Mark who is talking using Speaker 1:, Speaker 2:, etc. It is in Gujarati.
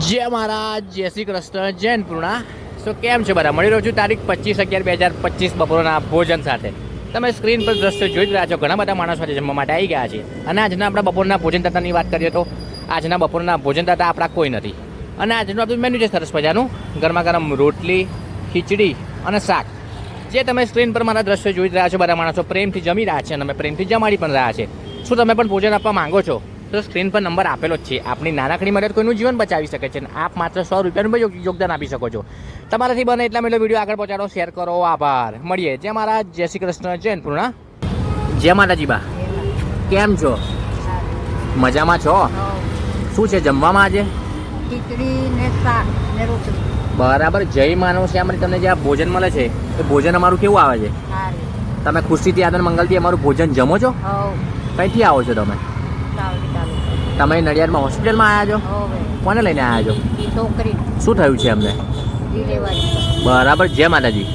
Speaker 1: જય મહારાજ, જય શ્રી કૃષ્ણ, જય પૂર્ણા. સો કેમ છે બધા? મળી રહ્યો છું તારીખ 25/11/2025 બપોરના ભોજન સાથે. તમે સ્ક્રીન પર દ્રશ્યો જોઈ જ રહ્યા છો. ઘણા બધા માણસો આજે જમવા માટે આવી ગયા છે. અને આજના આપણા બપોરના ભોજન તાતાની વાત કરીએ તો આજના બપોરના ભોજન તાતા આપણા કોઈ નથી. અને આજનું આપણું મેન્યુ છે સરસ મજાનું. ગરમા ગરમ રોટલી, ખીચડી અને શાક. જે તમે સ્ક્રીન પર મારા દ્રશ્યો જોઈ રહ્યા છો, બધા માણસો પ્રેમથી જમી રહ્યા છે અને અમે પ્રેમથી જમાડી પણ રહ્યા છે. શું તમે પણ ભોજન આપવા માંગો છો? તો સ્ક્રીન પર નંબર આપેલો જ છે. આપની નાનકડી મદદ કોઈનું જીવન બચાવી શકે છે અને આપ માત્ર 100 રૂપિયાનું યોગદાન આપી શકો છો. તમારાથી બને એટલા મેળો વિડીયો આગળ પહોંચાડો, શેર કરો. આભાર. મળીએ. જય મહારાજ, જય શ્રી કૃષ્ણ, જય પૂર્ણા. જય માતાજી બા, કેમ છો? મજામાં છો? શું છે જમવામાં આજે?
Speaker 2: ખીચડી ને શાક ને રોટલી.
Speaker 1: બરાબર. જય માનવ શ્યામની તમને જે આ ભોજન મળે છે એ ભોજન અમારું કેવું આવે છે?
Speaker 2: સારી.
Speaker 1: તમે ખુશીથી આનંદ મંગલથી અમારું ભોજન જમો છો? કઈથી આવો છો તમે? તમે નડિયાદમાં હોસ્પિટલમાં આવ્યા છો? કોને લઈને આવ્યા છો?
Speaker 2: છોકરી
Speaker 1: શું થયું છે અમને?
Speaker 2: ડિલિવરી.
Speaker 1: બરાબર. જય માતાજી.